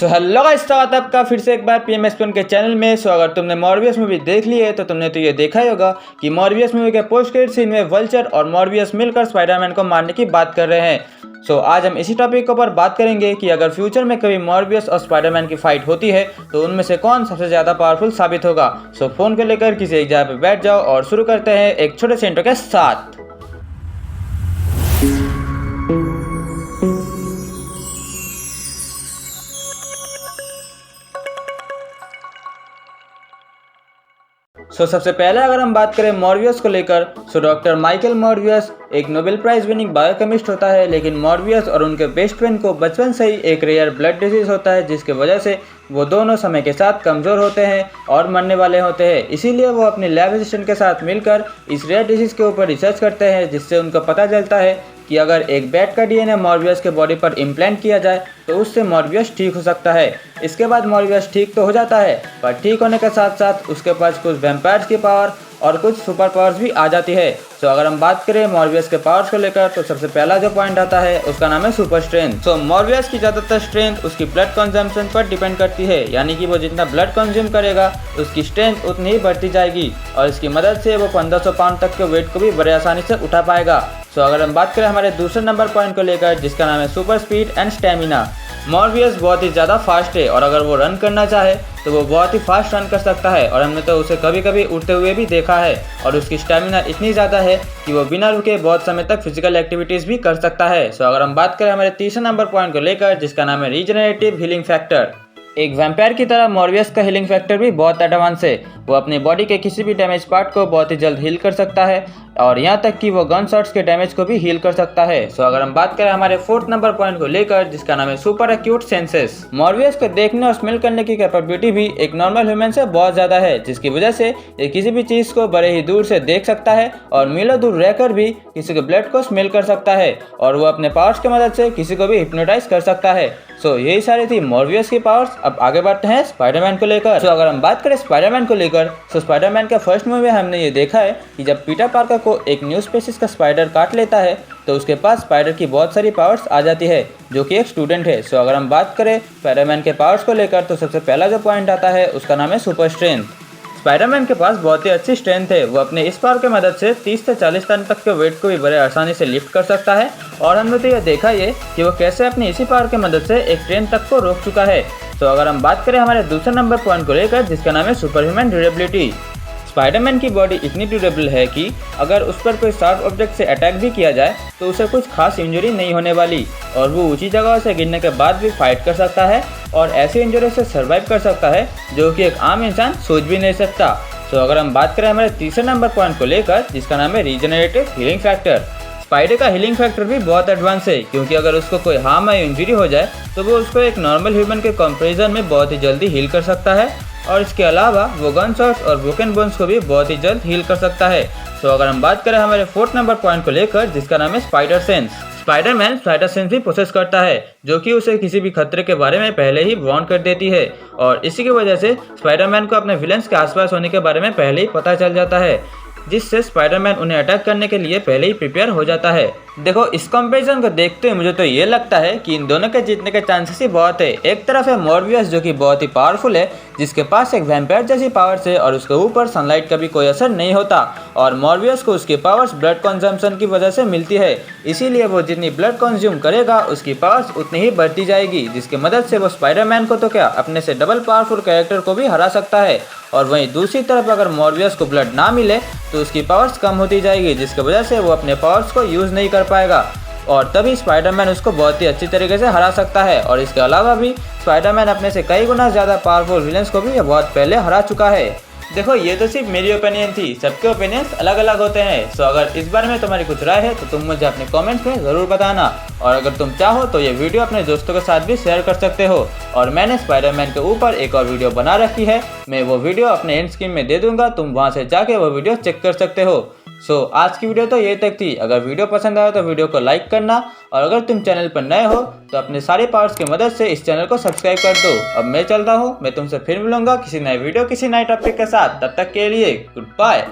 So hello guys, स्वागत है आपका फिर से एक बार पीएमएस1 के चैनल में। अगर तुमने मॉर्बियस मूवी देख ली है तो तुमने तो ये देखा ही होगा कि मॉर्बियस मूवी के पोस्ट क्रेडिट सीन में वल्चर और मॉर्बियस मिलकर स्पाइडरमैन को मारने की बात कर रहे हैं। आज हम इसी टॉपिक के ऊपर बात करेंगे कि अगर फ्यूचर में कभी मॉर्बियस और स्पाइडरमैन की फाइट होती है तो उनमें से कौन सबसे ज़्यादा पावरफुल साबित होगा। फ़ोन को लेकर किसी एक जगह पर बैठ जाओ और शुरू करते हैं एक छोटे से इंट्रो के साथ। सबसे पहले अगर हम बात करें मॉर्बियस को लेकर, डॉक्टर माइकल मॉर्बियस एक नोबेल प्राइज विनिंग बायोकेमिस्ट होता है। लेकिन मॉर्बियस और उनके बेस्ट फ्रेंड को बचपन से ही एक रेयर ब्लड डिजीज होता है, जिसकी वजह से वो दोनों समय के साथ कमज़ोर होते हैं और मरने वाले होते हैं। इसीलिए वो अपने लैब असिस्टेंट के साथ मिलकर इस रेयर डिजीज़ के ऊपर रिसर्च करते हैं, जिससे उनको पता चलता है कि अगर एक बैट का डीएनए मॉर्बियस के बॉडी पर इम्प्लांट किया जाए तो उससे मॉर्बियस ठीक हो सकता है। इसके बाद मॉर्बियस ठीक तो हो जाता है, पर ठीक होने के साथ साथ उसके पास कुछ वैम्पायर्स की पावर और कुछ सुपर पावर्स भी आ जाती है। अगर हम बात करें मॉर्बियस के पावर्स को लेकर तो सबसे पहला जो पॉइंट आता है उसका नाम है सुपर स्ट्रेंथ। मॉर्बियस की ज़्यादातर स्ट्रेंथ उसकी ब्लड कंजम्पशन पर डिपेंड करती है, यानी कि वो जितना ब्लड कंज्यूम करेगा उसकी स्ट्रेंथ उतनी ही बढ़ती जाएगी और इसकी मदद से वो 1500 पाउंड तक के वेट को भी बड़े आसानी से उठा पाएगा। अगर हम बात करें हमारे दूसरे नंबर पॉइंट को लेकर, जिसका नाम है super speed and stamina. Morbius बहुत ही ज़्यादा फास्ट है और अगर वो रन करना चाहे तो वो बहुत ही फास्ट रन कर सकता है और हमने तो उसे कभी कभी उड़ते हुए भी देखा है। और उसकी स्टेमिना इतनी ज़्यादा है कि वो बिना रुके बहुत समय तक फिजिकल एक्टिविटीज़ भी कर सकता है। अगर हम बात करें हमारे तीसरे नंबर पॉइंट को लेकर, जिसका नाम है रीजनरेटिव हीलिंग फैक्टर। एक वैम्पायर की तरह मॉर्बियस का हीलिंग फैक्टर भी बहुत एडवांस है। वो अपनी बॉडी के किसी भी डैमेज पार्ट को बहुत ही जल्द हील कर सकता है और यहाँ तक कि वो गन शॉट्स के डैमेज को भी हील कर सकता है। अगर हम बात करें हमारे फोर्थ नंबर पॉइंट को लेकर, जिसका नाम है सुपर एक्यूट सेंसेस। मॉर्बियस को देखने और स्मेल करने की कैपेबिलिटी भी एक नॉर्मल ह्यूमन से बहुत ज़्यादा है, जिसकी वजह से ये किसी भी चीज़ को बड़े ही दूर से देख सकता है और मीलों दूर रहकर भी किसी के ब्लड को स्मेल कर सकता है और वो अपने पावर्स की मदद से किसी को भी हिप्नोटाइज कर सकता है। यही सारी थी मॉर्बियस की पावर्स। अब आगे बढ़ते हैं स्पाइडरमैन को लेकर। अगर हम बात करें स्पाइडरमैन को लेकर, स्पाइडरमैन का फर्स्ट मूवी में हमने ये देखा है कि जब पीटर पार्कर को एक न्यू स्पीशीज का स्पाइडर काट लेता है तो उसके पास स्पाइडर की बहुत सारी पावर्स आ जाती है, जो कि एक स्टूडेंट है। अगर हम बात करें स्पाइडरमैन के पावर्स को लेकर तो सबसे पहला जो पॉइंट आता है उसका नाम है सुपर स्ट्रेंथ। स्पाइडरमैन के पास बहुत ही अच्छी स्ट्रेंथ है। वो अपने इस पावर की मदद से 30 से 40 टन तक के वेट को भी बड़े आसानी से लिफ्ट कर सकता है और हमने तो यह देखा है कि वो कैसे अपनी इसी पावर की मदद से एक ट्रेन तक को रोक चुका है। अगर हम बात करें हमारे दूसरे नंबर पॉइंट को लेकर, जिसका नाम है सुपर ह्यूमन ड्यूरेबिलिटी। स्पाइडरमैन की बॉडी इतनी ड्यूरेबल है कि अगर उस पर कोई शार्प ऑब्जेक्ट से अटैक भी किया जाए तो उसे कुछ खास इंजरी नहीं होने वाली और वो ऊंची जगहों से गिरने के बाद भी फाइट कर सकता है और ऐसी इंजरी से सर्वाइव कर सकता है जो कि एक आम इंसान सोच भी नहीं सकता। अगर हम बात करें हमारे तीसरे नंबर पॉइंट को लेकर, जिसका नाम है रीजनरेटिव हीलिंग फैक्टर। स्पाइडर का हीलिंग फैक्टर भी बहुत एडवांस है, क्योंकि अगर उसको कोई हार्म या इंजरी हो जाए तो वो उसको एक नॉर्मल ह्यूमन के कंपैरिजन में बहुत ही जल्दी हील कर सकता है और इसके अलावा वो गन शॉट्स और ब्रोकन बोन्स को भी बहुत ही जल्द हील कर सकता है। अगर हम बात करें हमारे फोर्थ नंबर पॉइंट को लेकर, जिसका नाम है spider sense. Spiderman spider sense भी प्रोसेस करता है, जो कि उसे किसी भी खतरे के बारे में पहले ही वार्न कर देती है और इसी की वजह से स्पाइडरमैन को अपने विलन्स के आसपास होने के बारे में पहले ही पता चल जाता है, जिससे स्पाइडरमैन उन्हें अटैक करने के लिए पहले ही प्रिपेयर हो जाता है। देखो, इस कंपैरिजन को देखते हुए मुझे तो ये लगता है कि इन दोनों के जीतने के चांसेस ही बहुत है। एक तरफ है मॉर्बियस, जो कि बहुत ही पावरफुल है, जिसके पास एक वैम्पायर जैसी पावर्स है और उसके ऊपर सनलाइट का भी कोई असर नहीं होता और मॉर्बियस को उसकी पावर्स ब्लड कंजम्पशन की वजह से मिलती है। इसीलिए वो जितनी ब्लड कंज्यूम करेगा उसकी पावर्स उतनी ही बढ़ती जाएगी, जिसकी मदद से वो स्पाइडरमैन को तो क्या अपने से डबल पावरफुल कैरेक्टर को भी हरा सकता है। और वहीं दूसरी तरफ अगर मॉर्बियस को ब्लड ना मिले तो उसकी पावर्स कम होती जाएगी, जिसकी वजह से वो अपने पावर्स को यूज़ नहीं कर पाएगा और तभी स्पाइडरमैन उसको बहुत ही अच्छी तरीके से हरा सकता है। और इसके अलावा भी स्पाइडरमैन अपने से कई गुना ज़्यादा पावरफुल विलन्स को भी बहुत पहले हरा चुका है। देखो, ये तो सिर्फ मेरी ओपिनियन थी, सबके ओपिनियंस अलग अलग होते हैं। अगर इस बारे में तुम्हारी कुछ राय है तो तुम मुझे अपने कमेंट्स में ज़रूर बताना और अगर तुम चाहो तो ये वीडियो अपने दोस्तों के साथ भी शेयर कर सकते हो। और मैंने स्पाइडरमैन के ऊपर एक और वीडियो बना रखी है, मैं वो वीडियो अपने एंड स्क्रीन में दे दूंगा, तुम वहाँ से जाके वो वीडियो चेक कर सकते हो। आज की वीडियो तो ये तक थी। अगर वीडियो पसंद आया तो वीडियो को लाइक करना और अगर तुम चैनल पर नए हो तो अपने सारे पार्ट्स की मदद से इस चैनल को सब्सक्राइब कर दो। अब मैं चलता हूँ, मैं तुमसे फिर मिलूंगा किसी नए वीडियो किसी नए टॉपिक के साथ। तब तक के लिए गुड बाय।